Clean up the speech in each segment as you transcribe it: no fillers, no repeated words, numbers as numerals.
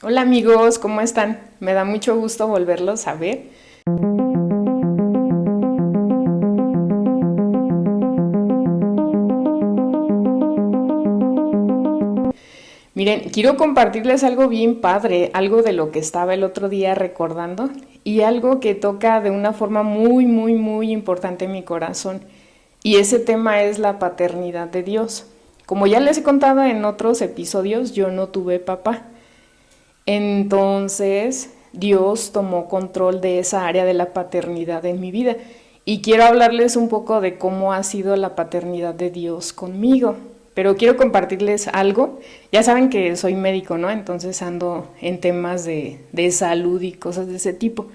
Hola amigos, ¿cómo están? Me da mucho gusto volverlos a ver. Miren, quiero compartirles algo bien padre, algo de lo que estaba el otro día recordando y algo que toca de una forma muy importante en mi corazón. Y ese tema es la paternidad de Dios. Como ya les he contado en otros episodios, yo no tuve papá. Entonces, Dios tomó control de esa área de la paternidad en mi vida. Y quiero hablarles un poco de cómo ha sido la paternidad de Dios conmigo. Pero quiero compartirles algo. Ya saben que soy médico, ¿no? Entonces ando en temas de salud y cosas de ese tipo.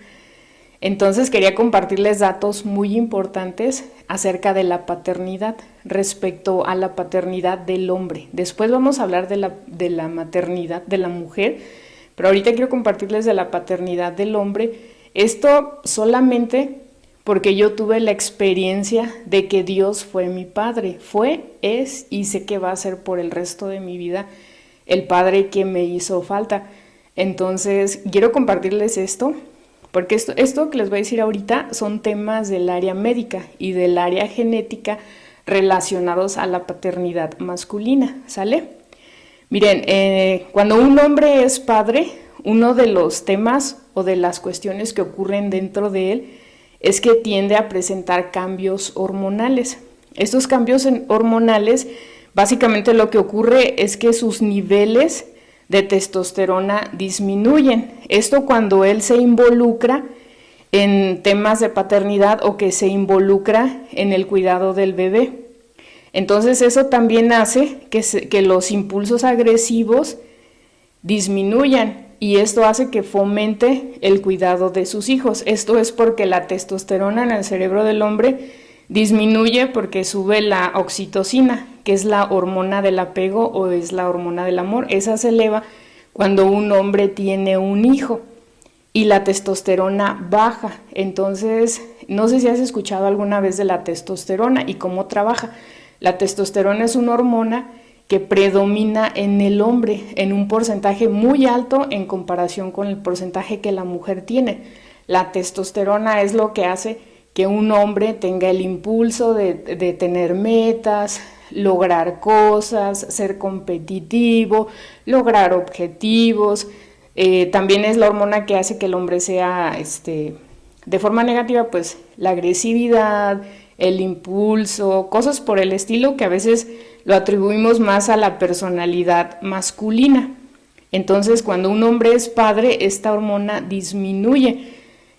Entonces quería compartirles datos muy importantes acerca de la paternidad respecto a la paternidad del hombre. Después vamos a hablar de la maternidad de la mujer, pero ahorita quiero compartirles de la paternidad del hombre. Esto solamente porque yo tuve la experiencia de que Dios fue mi padre, fue, es y sé que va a ser por el resto de mi vida el padre que me hizo falta. Entonces quiero compartirles esto porque esto que les voy a decir ahorita son temas del área médica y del área genética relacionados a la paternidad masculina, ¿sale? Miren, cuando un hombre es padre, uno de los temas o de las cuestiones que ocurren dentro de él es que tiende a presentar cambios hormonales. Estos cambios hormonales, básicamente lo que ocurre es que sus niveles de testosterona disminuyen. Esto cuando él se involucra en temas de paternidad o que se involucra en el cuidado del bebé. Entonces eso también hace que los impulsos agresivos disminuyan y esto hace que fomente el cuidado de sus hijos. Esto es porque la testosterona en el cerebro del hombre disminuye porque sube la oxitocina, que es la hormona del apego o es la hormona del amor. Esa se eleva cuando un hombre tiene un hijo y la testosterona baja. Entonces, no sé si has escuchado alguna vez de la testosterona y cómo trabaja. La testosterona es una hormona que predomina en el hombre en un porcentaje muy alto en comparación con el porcentaje que la mujer tiene. La testosterona es lo que hace que un hombre tenga el impulso de tener metas, lograr cosas, ser competitivo, lograr objetivos. También es la hormona que hace que el hombre sea, de forma negativa, pues la agresividad, el impulso, cosas por el estilo que a veces lo atribuimos más a la personalidad masculina. Entonces, cuando un hombre es padre, esta hormona disminuye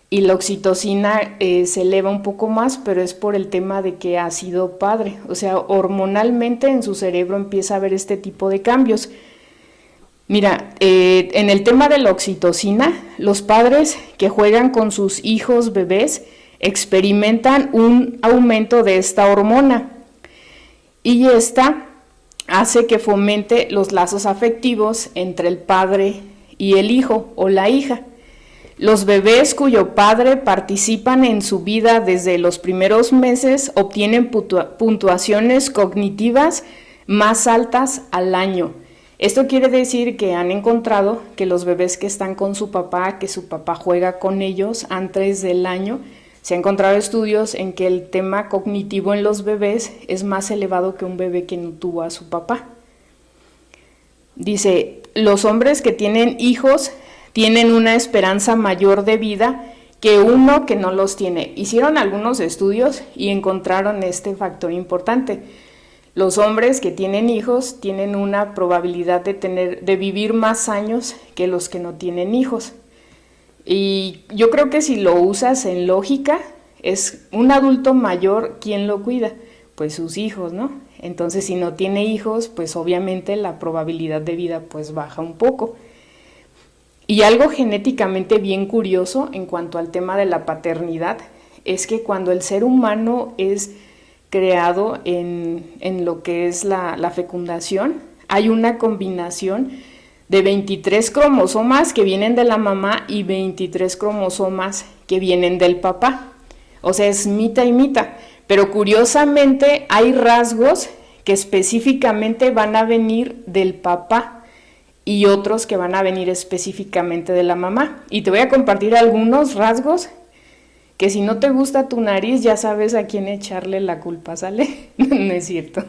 y la oxitocina se eleva un poco más, pero es por el tema de que ha sido padre. O sea, hormonalmente en su cerebro empieza a haber este tipo de cambios. Mira, en el tema de la oxitocina, los padres que juegan con sus hijos bebés experimentan un aumento de esta hormona y esta hace que fomente los lazos afectivos entre el padre y el hijo o la hija. Los bebés cuyo padre participan en su vida desde los primeros meses obtienen puntuaciones cognitivas más altas al año. Esto quiere decir que han encontrado que los bebés que están con su papá, que su papá juega con ellos antes del año, se han encontrado estudios en que el tema cognitivo en los bebés es más elevado que un bebé que no tuvo a su papá. Dice, los hombres que tienen hijos tienen una esperanza mayor de vida que uno que no los tiene. Hicieron algunos estudios y encontraron este factor importante. Los hombres que tienen hijos tienen una probabilidad de vivir más años que los que no tienen hijos. Y yo creo que si lo usas en lógica, es un adulto mayor quien lo cuida, pues sus hijos, ¿no? Entonces si no tiene hijos, pues obviamente la probabilidad de vida pues baja un poco. Y algo genéticamente bien curioso en cuanto al tema de la paternidad es que cuando el ser humano es creado en lo que es la fecundación, hay una combinación de 23 cromosomas que vienen de la mamá y 23 cromosomas que vienen del papá. O sea, es mitad y mitad. Pero curiosamente hay rasgos que específicamente van a venir del papá y otros que van a venir específicamente de la mamá. Y te voy a compartir algunos rasgos que si no te gusta tu nariz ya sabes a quién echarle la culpa, ¿sale? No es cierto.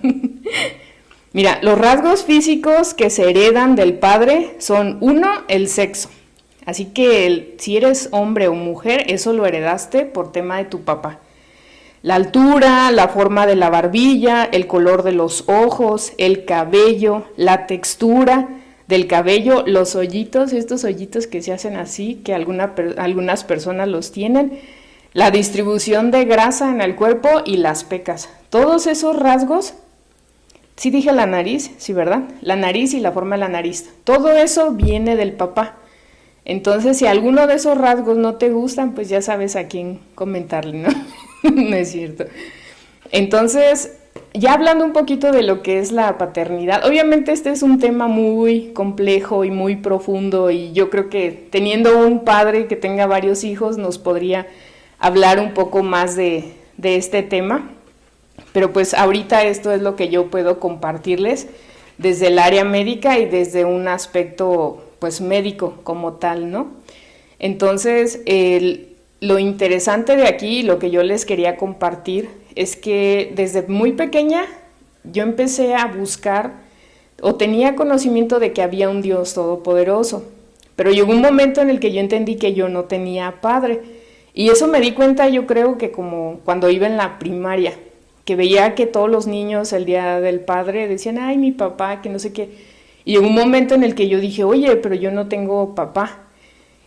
Mira, los rasgos físicos que se heredan del padre son, uno, el sexo. Así que si eres hombre o mujer, eso lo heredaste por tema de tu papá. La altura, la forma de la barbilla, el color de los ojos, el cabello, la textura del cabello, los hoyitos, estos hoyitos que se hacen así, que algunas personas los tienen, la distribución de grasa en el cuerpo y las pecas. Todos esos rasgos, sí dije la nariz, sí, ¿verdad? La nariz y la forma de la nariz. Todo eso viene del papá. Entonces, si alguno de esos rasgos no te gustan, pues ya sabes a quién comentarle, ¿no? No es cierto. Entonces, ya hablando un poquito de lo que es la paternidad, obviamente este es un tema muy complejo y muy profundo, y yo creo que teniendo un padre que tenga varios hijos nos podría hablar un poco más de este tema, pero pues ahorita esto es lo que yo puedo compartirles desde el área médica y desde un aspecto pues médico como tal, ¿no? Entonces, lo interesante de aquí, lo que yo les quería compartir, es que desde muy pequeña yo empecé a buscar o tenía conocimiento de que había un Dios todopoderoso, pero llegó un momento en el que yo entendí que yo no tenía padre, y eso me di cuenta, yo creo que como cuando iba en la primaria, que veía que todos los niños el día del padre decían, ay, mi papá, que no sé qué, y llegó un momento en el que yo dije, oye, pero yo no tengo papá.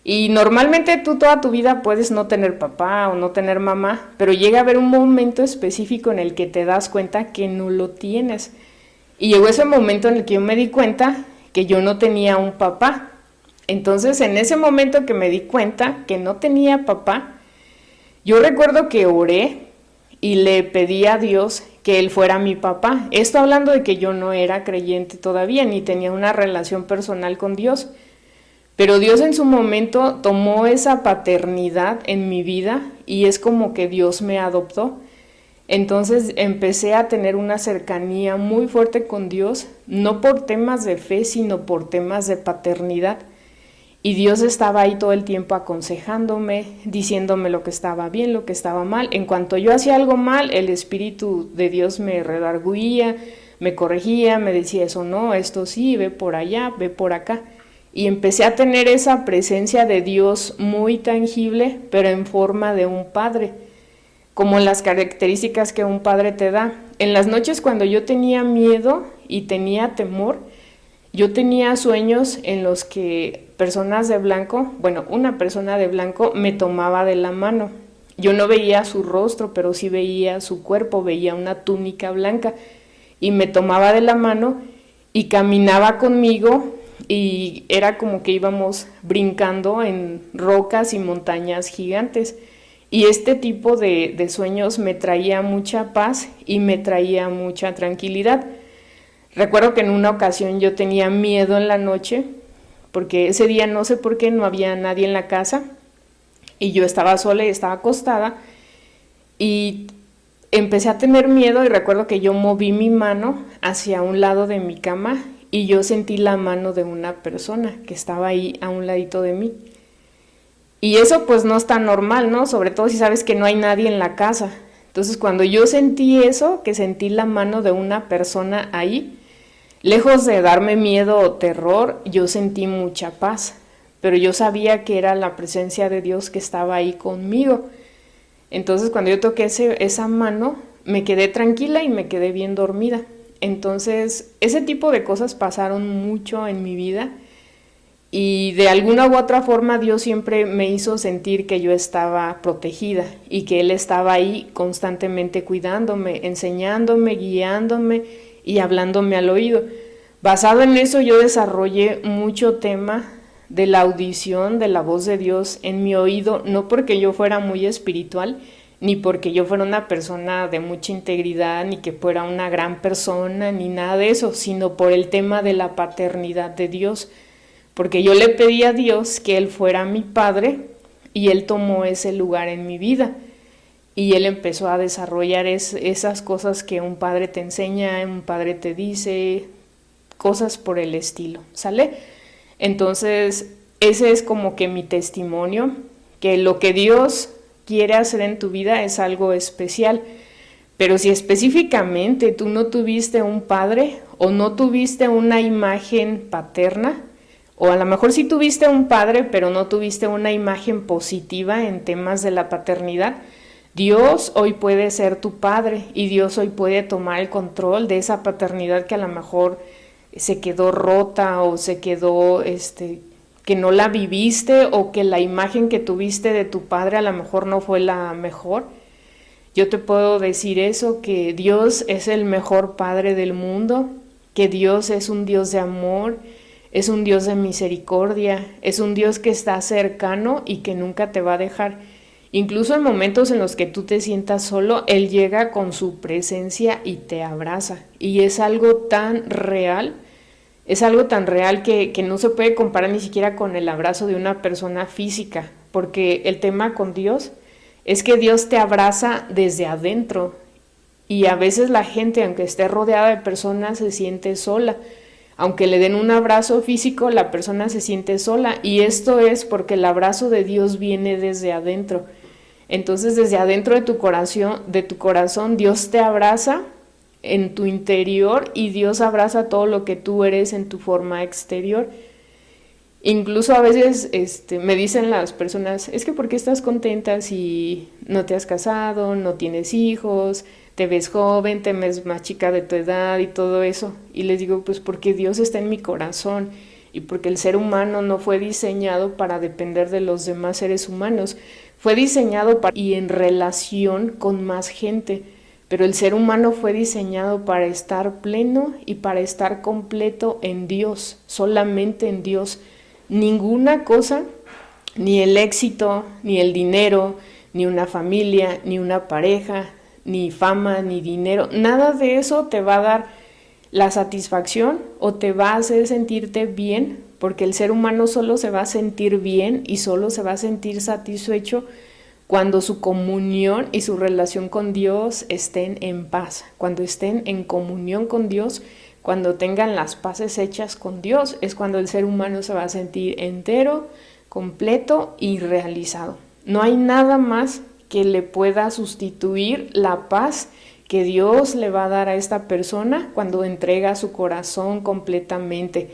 Y normalmente tú toda tu vida puedes no tener papá o no tener mamá, pero llega a haber un momento específico en el que te das cuenta que no lo tienes. Y llegó ese momento en el que yo me di cuenta que yo no tenía un papá. Entonces, en ese momento que me di cuenta que no tenía papá, yo recuerdo que oré y le pedí a Dios que Él fuera mi papá. Esto hablando de que yo no era creyente todavía, ni tenía una relación personal con Dios. Pero Dios en su momento tomó esa paternidad en mi vida y es como que Dios me adoptó. Entonces empecé a tener una cercanía muy fuerte con Dios, no por temas de fe, sino por temas de paternidad. Y Dios estaba ahí todo el tiempo aconsejándome, diciéndome lo que estaba bien, lo que estaba mal. En cuanto yo hacía algo mal, el Espíritu de Dios me redarguía, me corregía, me decía eso no, esto sí, ve por allá, ve por acá. Y empecé a tener esa presencia de Dios muy tangible, pero en forma de un padre, como las características que un padre te da. En las noches cuando yo tenía miedo y tenía temor, yo tenía sueños en los que personas de blanco, bueno, una persona de blanco me tomaba de la mano. Yo no veía su rostro, pero sí veía su cuerpo, veía una túnica blanca, y me tomaba de la mano y caminaba conmigo, y era como que íbamos brincando en rocas y montañas gigantes. Y este tipo de sueños me traía mucha paz y me traía mucha tranquilidad. Recuerdo que en una ocasión yo tenía miedo en la noche, porque ese día no sé por qué no había nadie en la casa, y yo estaba sola y estaba acostada, y empecé a tener miedo, y recuerdo que yo moví mi mano hacia un lado de mi cama, y yo sentí la mano de una persona que estaba ahí a un ladito de mí. Y eso pues no es tan normal, ¿no? Sobre todo si sabes que no hay nadie en la casa. Entonces cuando yo sentí eso, que sentí la mano de una persona ahí, lejos de darme miedo o terror, yo sentí mucha paz. Pero yo sabía que era la presencia de Dios que estaba ahí conmigo. Entonces cuando yo toqué esa mano, me quedé tranquila y me quedé bien dormida. Entonces, ese tipo de cosas pasaron mucho en mi vida, y de alguna u otra forma Dios siempre me hizo sentir que yo estaba protegida y que Él estaba ahí constantemente cuidándome, enseñándome, guiándome y hablándome al oído. Basado en eso yo desarrollé mucho tema de la audición de la voz de Dios en mi oído, no porque yo fuera muy espiritual, ni porque yo fuera una persona de mucha integridad, ni que fuera una gran persona, ni nada de eso, sino por el tema de la paternidad de Dios, porque yo le pedí a Dios que Él fuera mi padre, y Él tomó ese lugar en mi vida, y Él empezó a desarrollar esas cosas que un padre te enseña, un padre te dice, cosas por el estilo, ¿sale? Entonces, ese es como que mi testimonio, que lo que Dios quiere hacer en tu vida es algo especial. Pero si específicamente tú no tuviste un padre o no tuviste una imagen paterna, o a lo mejor sí tuviste un padre, pero no tuviste una imagen positiva en temas de la paternidad, Dios hoy puede ser tu padre y Dios hoy puede tomar el control de esa paternidad que a lo mejor se quedó rota o se quedó, que no la viviste o que la imagen que tuviste de tu padre a lo mejor no fue la mejor. Yo te puedo decir eso, que Dios es el mejor padre del mundo, que Dios es un Dios de amor, es un Dios de misericordia, es un Dios que está cercano y que nunca te va a dejar. Incluso en momentos en los que tú te sientas solo, Él llega con su presencia y te abraza. Y es algo tan real, que no se puede comparar ni siquiera con el abrazo de una persona física, porque el tema con Dios es que Dios te abraza desde adentro. Y a veces la gente, aunque esté rodeada de personas, se siente sola. Aunque le den un abrazo físico, la persona se siente sola. Y esto es porque el abrazo de Dios viene desde adentro. Entonces, desde adentro de tu corazón, Dios te abraza en tu interior y Dios abraza todo lo que tú eres en tu forma exterior. Incluso a veces me dicen las personas, es que ¿por qué estás contenta si no te has casado, no tienes hijos, te ves joven, te ves más chica de tu edad y todo eso? Y les digo, pues porque Dios está en mi corazón y porque el ser humano no fue diseñado para depender de los demás seres humanos, fue diseñado para y en relación con más gente, pero el ser humano fue diseñado para estar pleno y para estar completo en Dios, solamente en Dios. Ninguna cosa, ni el éxito, ni el dinero, ni una familia, ni una pareja, ni fama, ni dinero, nada de eso te va a dar la satisfacción o te va a hacer sentirte bien, porque el ser humano solo se va a sentir bien y solo se va a sentir satisfecho cuando su comunión y su relación con Dios estén en paz, cuando estén en comunión con Dios, cuando tengan las paces hechas con Dios, es cuando el ser humano se va a sentir entero, completo y realizado. No hay nada más que le pueda sustituir la paz que Dios le va a dar a esta persona cuando entrega su corazón completamente.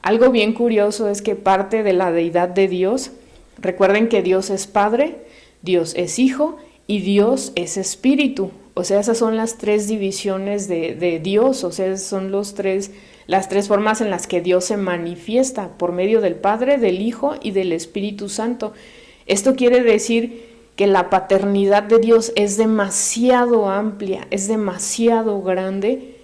Algo bien curioso es que parte de la deidad de Dios, recuerden que Dios es Padre, Dios es Hijo y Dios es Espíritu. O sea, esas son las tres divisiones de Dios, o sea, son las tres formas en las que Dios se manifiesta, por medio del Padre, del Hijo y del Espíritu Santo. Esto quiere decir que la paternidad de Dios es demasiado amplia, es demasiado grande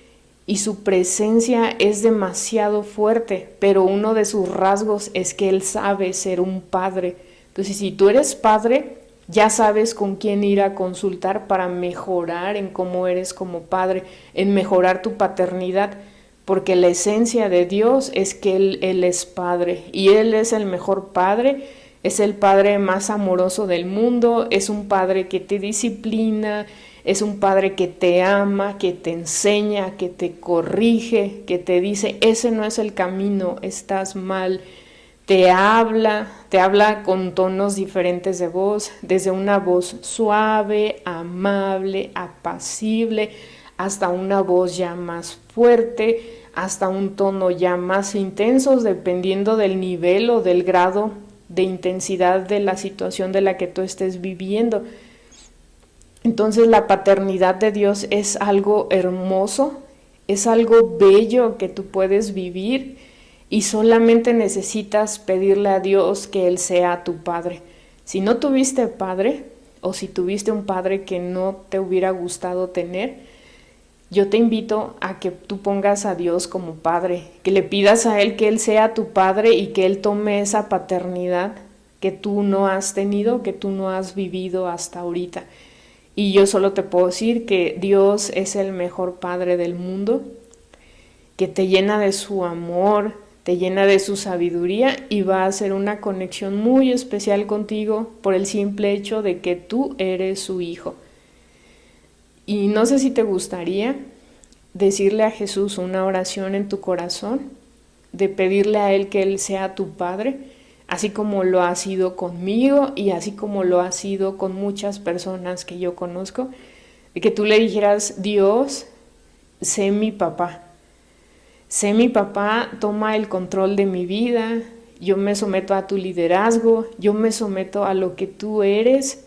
y su presencia es demasiado fuerte, pero uno de sus rasgos es que Él sabe ser un padre. Entonces, si tú eres padre, ya sabes con quién ir a consultar para mejorar en cómo eres como padre, en mejorar tu paternidad, porque la esencia de Dios es que Él es padre y Él es el mejor padre, es el padre más amoroso del mundo, es un padre que te disciplina, es un padre que te ama, que te enseña, que te corrige, que te dice, ese no es el camino, estás mal. Te habla con tonos diferentes de voz, desde una voz suave, amable, apacible, hasta una voz ya más fuerte, hasta un tono ya más intenso, dependiendo del nivel o del grado de intensidad de la situación de la que tú estés viviendo. Entonces la paternidad de Dios es algo hermoso, es algo bello que tú puedes vivir y solamente necesitas pedirle a Dios que Él sea tu padre. Si no tuviste padre o si tuviste un padre que no te hubiera gustado tener, yo te invito a que tú pongas a Dios como padre, que le pidas a Él que Él sea tu padre y que Él tome esa paternidad que tú no has tenido, que tú no has vivido hasta ahorita. Y yo solo te puedo decir que Dios es el mejor padre del mundo, que te llena de su amor, te llena de su sabiduría y va a hacer una conexión muy especial contigo por el simple hecho de que tú eres su hijo. Y no sé si te gustaría decirle a Jesús una oración en tu corazón, de pedirle a Él que Él sea tu Padre, así como lo ha sido conmigo y así como lo ha sido con muchas personas que yo conozco, de que tú le dijeras: Dios, sé mi papá, toma el control de mi vida, yo me someto a tu liderazgo, yo me someto a lo que tú eres,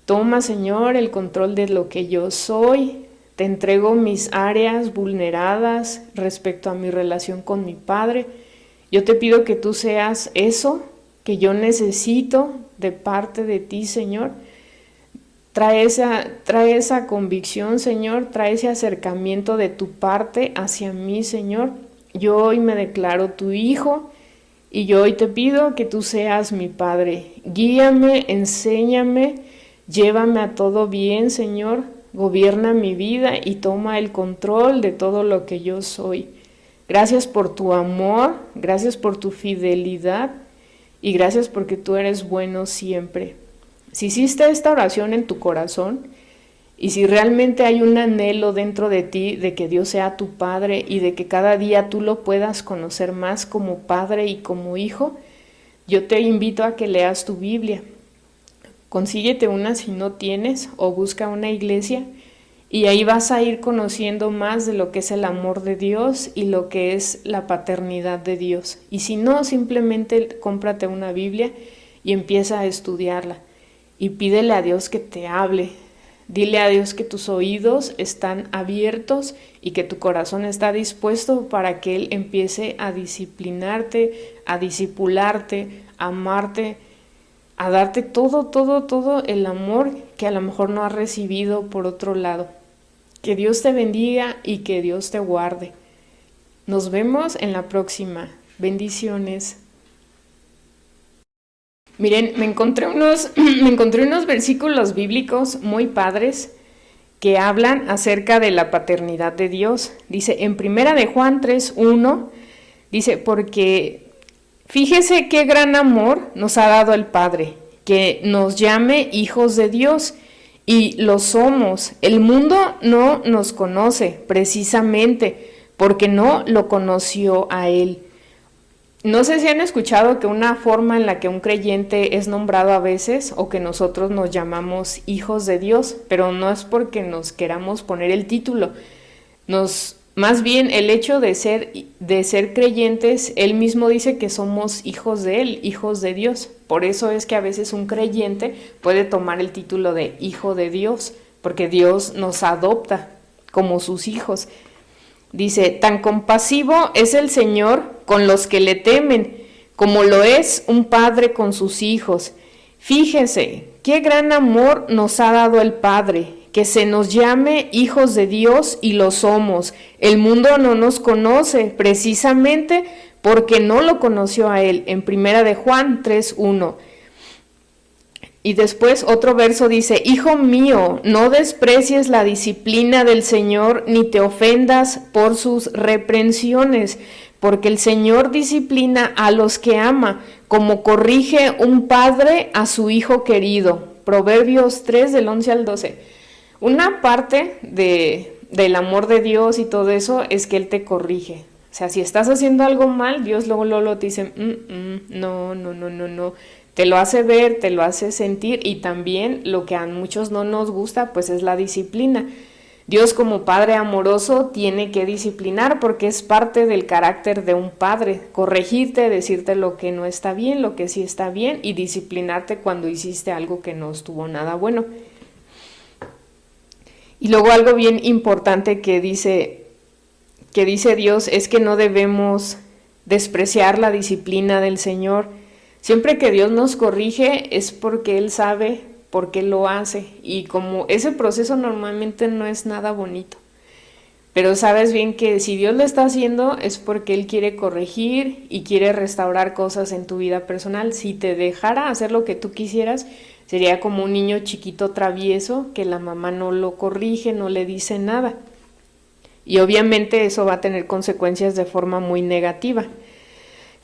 toma, Señor, el control de lo que yo soy, te entrego mis áreas vulneradas respecto a mi relación con mi Padre. Yo te pido que tú seas eso que yo necesito de parte de ti, Señor. Trae esa convicción, Señor, trae ese acercamiento de tu parte hacia mí, Señor. Yo hoy me declaro tu hijo y yo hoy te pido que tú seas mi Padre. Guíame, enséñame, llévame a todo bien, Señor. Gobierna mi vida y toma el control de todo lo que yo soy. Gracias por tu amor, gracias por tu fidelidad y gracias porque tú eres bueno siempre. Si hiciste esta oración en tu corazón y si realmente hay un anhelo dentro de ti de que Dios sea tu Padre y de que cada día tú lo puedas conocer más como Padre y como Hijo, yo te invito a que leas tu Biblia. Consíguete una si no tienes o busca una iglesia y ahí vas a ir conociendo más de lo que es el amor de Dios y lo que es la paternidad de Dios. Y si no, simplemente cómprate una Biblia y empieza a estudiarla. Y pídele a Dios que te hable. Dile a Dios que tus oídos están abiertos y que tu corazón está dispuesto para que Él empiece a disciplinarte, a discipularte, a amarte, a darte todo el amor que a lo mejor no has recibido por otro lado. Que Dios te bendiga y que Dios te guarde. Nos vemos en la próxima. Bendiciones. Miren, me encontré unos versículos bíblicos muy padres que hablan acerca de la paternidad de Dios. Dice en Primera de Juan 3:1, dice, porque fíjese qué gran amor nos ha dado el Padre, que nos llame hijos de Dios, y lo somos. El mundo no nos conoce precisamente porque no lo conoció a Él. No sé si han escuchado que una forma en la que un creyente es nombrado a veces o que nosotros nos llamamos hijos de Dios, pero no es porque nos queramos poner el título. Más bien el hecho de ser creyentes, Él mismo dice que somos hijos de Él, hijos de Dios. Por eso es que a veces un creyente puede tomar el título de hijo de Dios, porque Dios nos adopta como sus hijos. Dice, tan compasivo es el Señor con los que le temen, como lo es un padre con sus hijos. Fíjense, qué gran amor nos ha dado el Padre, que se nos llame hijos de Dios y lo somos. El mundo no nos conoce precisamente porque no lo conoció a Él, en Primera de Juan 3:1. Y después otro verso dice, Hijo mío, no desprecies la disciplina del Señor, ni te ofendas por sus reprensiones, porque el Señor disciplina a los que ama, como corrige un padre a su hijo querido. Proverbios 3, del 11 al 12. Una parte del amor de Dios y todo eso es que Él te corrige. O sea, si estás haciendo algo mal, Dios luego te dice, no. Te lo hace ver, te lo hace sentir, y también lo que a muchos no nos gusta, pues es la disciplina. Dios como Padre amoroso tiene que disciplinar porque es parte del carácter de un padre, corregirte, decirte lo que no está bien, lo que sí está bien, y disciplinarte cuando hiciste algo que no estuvo nada bueno. Y luego algo bien importante que dice Dios es que no debemos despreciar la disciplina del Señor. Siempre que Dios nos corrige es porque Él sabe por qué lo hace, y como ese proceso normalmente no es nada bonito, pero sabes bien que si Dios lo está haciendo es porque Él quiere corregir y quiere restaurar cosas en tu vida personal. Si te dejara hacer lo que tú quisieras, sería como un niño chiquito travieso que la mamá no lo corrige, no le dice nada, y obviamente eso va a tener consecuencias de forma muy negativa.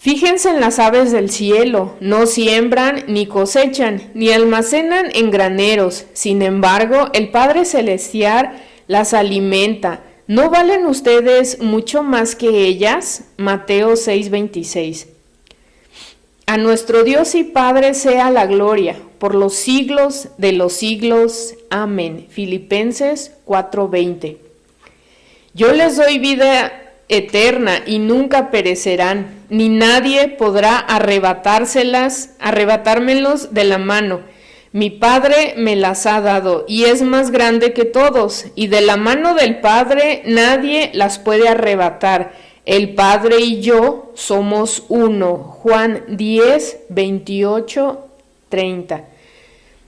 Fíjense en las aves del cielo, no siembran, ni cosechan, ni almacenan en graneros. Sin embargo, el Padre Celestial las alimenta. ¿No valen ustedes mucho más que ellas? Mateo 6:26. A nuestro Dios y Padre sea la gloria por los siglos de los siglos. Amén. Filipenses 4:20. Yo les doy vida eterna y nunca perecerán, ni nadie podrá arrebatármelos de la mano. Mi Padre me las ha dado y es más grande que todos, y de la mano del Padre nadie las puede arrebatar. El Padre y yo somos uno. Juan 10:28-30.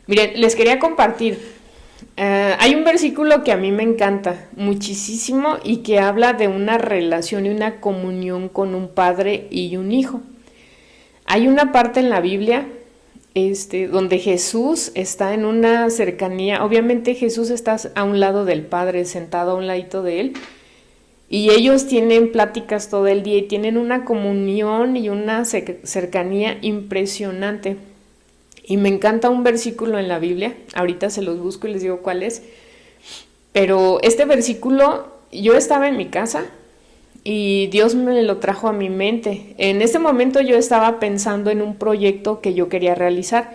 Miren, les quería compartir. Hay un versículo que a mí me encanta muchísimo y que habla de una relación y una comunión con un padre y un hijo. Hay una parte en la Biblia donde Jesús está en una cercanía. Obviamente Jesús está a un lado del Padre, sentado a un ladito de él, y ellos tienen pláticas todo el día y tienen una comunión y una cercanía impresionante. Y me encanta un versículo en la Biblia, ahorita se los busco y les digo cuál es, pero este versículo, yo estaba en mi casa y Dios me lo trajo a mi mente. En este momento yo estaba pensando en un proyecto que yo quería realizar.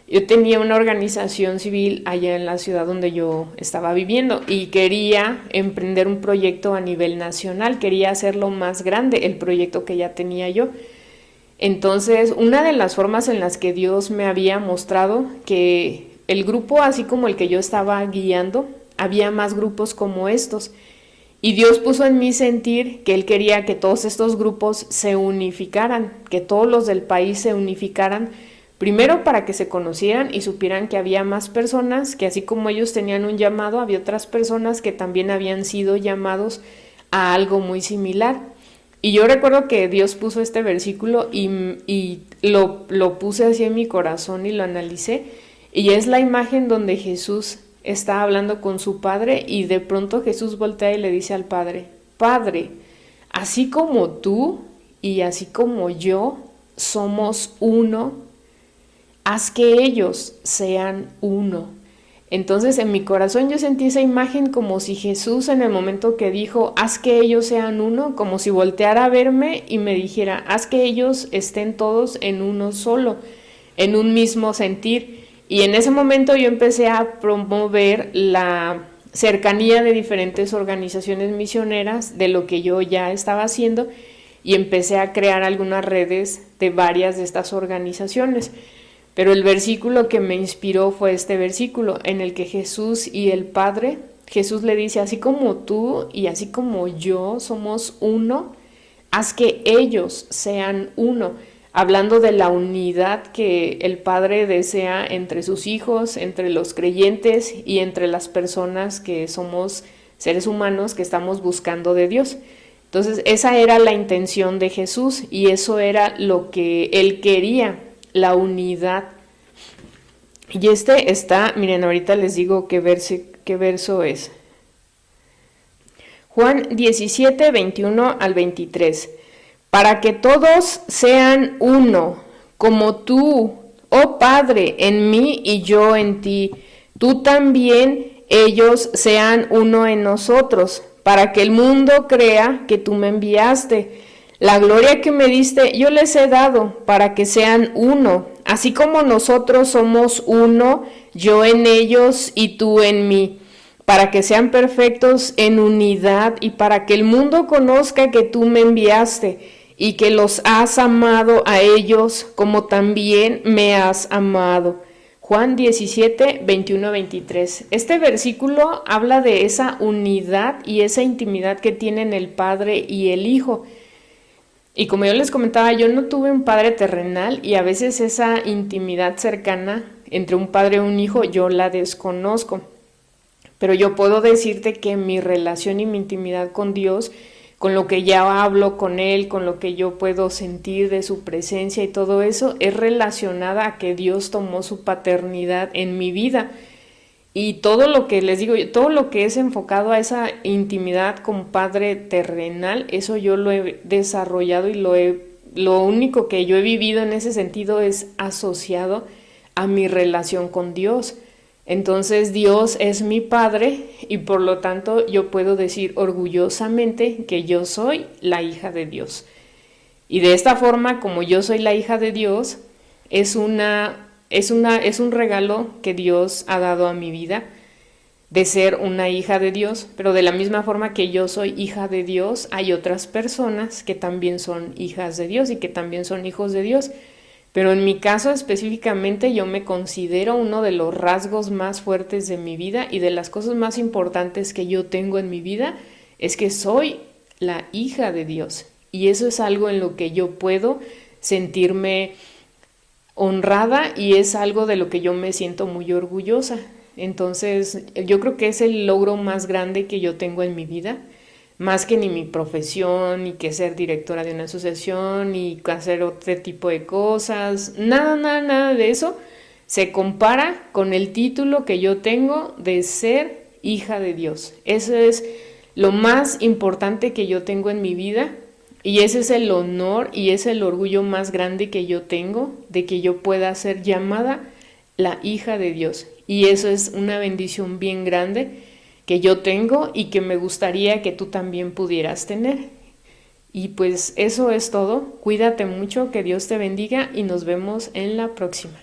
Yo tenía una organización civil allá en la ciudad donde yo estaba viviendo y quería emprender un proyecto a nivel nacional, quería hacerlo más grande, el proyecto que ya tenía yo. Entonces, una de las formas en las que Dios me había mostrado que el grupo, así como el que yo estaba guiando, había más grupos como estos. Y Dios puso en mí sentir que Él quería que todos estos grupos se unificaran, que todos los del país se unificaran, primero para que se conocieran y supieran que había más personas, que así como ellos tenían un llamado, había otras personas que también habían sido llamados a algo muy similar. Y yo recuerdo que Dios puso este versículo y lo puse así en mi corazón y lo analicé. Y es la imagen donde Jesús está hablando con su Padre y de pronto Jesús voltea y le dice al Padre: Padre, así como tú y así como yo somos uno, haz que ellos sean uno. Entonces en mi corazón yo sentí esa imagen como si Jesús, en el momento que dijo haz que ellos sean uno, como si volteara a verme y me dijera haz que ellos estén todos en uno solo, en un mismo sentir. Y en ese momento yo empecé a promover la cercanía de diferentes organizaciones misioneras de lo que yo ya estaba haciendo y empecé a crear algunas redes de varias de estas organizaciones. Pero el versículo que me inspiró fue este versículo en el que Jesús y el Padre, Jesús le dice, así como tú y así como yo somos uno, haz que ellos sean uno, hablando de la unidad que el Padre desea entre sus hijos, entre los creyentes y entre las personas que somos seres humanos que estamos buscando de Dios. Entonces esa era la intención de Jesús y eso era lo que Él quería, la unidad. Y está, miren, ahorita les digo qué verso es. Juan 17:21-23. Para que todos sean uno, como tú, oh Padre, en mí y yo en ti, tú también ellos sean uno en nosotros, para que el mundo crea que tú me enviaste. La gloria que me diste yo les he dado para que sean uno, así como nosotros somos uno, yo en ellos y tú en mí, para que sean perfectos en unidad y para que el mundo conozca que tú me enviaste y que los has amado a ellos como también me has amado. Juan 17:21-23. Este versículo habla de esa unidad y esa intimidad que tienen el Padre y el Hijo. Y como yo les comentaba, yo no tuve un padre terrenal y a veces esa intimidad cercana entre un padre y un hijo yo la desconozco. Pero yo puedo decirte que mi relación y mi intimidad con Dios, con lo que ya hablo con Él, con lo que yo puedo sentir de su presencia y todo eso, es relacionada a que Dios tomó su paternidad en mi vida. Y todo lo que les digo, todo lo que es enfocado a esa intimidad con Padre terrenal, eso yo lo he desarrollado y lo único que yo he vivido en ese sentido es asociado a mi relación con Dios. Entonces Dios es mi Padre y por lo tanto yo puedo decir orgullosamente que yo soy la hija de Dios. Y de esta forma, como yo soy la hija de Dios, es un regalo que Dios ha dado a mi vida de ser una hija de Dios, pero de la misma forma que yo soy hija de Dios, hay otras personas que también son hijas de Dios y que también son hijos de Dios. Pero en mi caso específicamente yo me considero uno de los rasgos más fuertes de mi vida y de las cosas más importantes que yo tengo en mi vida es que soy la hija de Dios. Y eso es algo en lo que yo puedo sentirme honrada y es algo de lo que yo me siento muy orgullosa. Entonces, yo creo que es el logro más grande que yo tengo en mi vida, más que ni mi profesión, ni que ser directora de una asociación, ni hacer otro tipo de cosas, nada de eso se compara con el título que yo tengo de ser hija de Dios. Eso es lo más importante que yo tengo en mi vida y ese es el honor y es el orgullo más grande que yo tengo de que yo pueda ser llamada la hija de Dios. Y eso es una bendición bien grande que yo tengo y que me gustaría que tú también pudieras tener. Y pues eso es todo. Cuídate mucho, que Dios te bendiga y nos vemos en la próxima.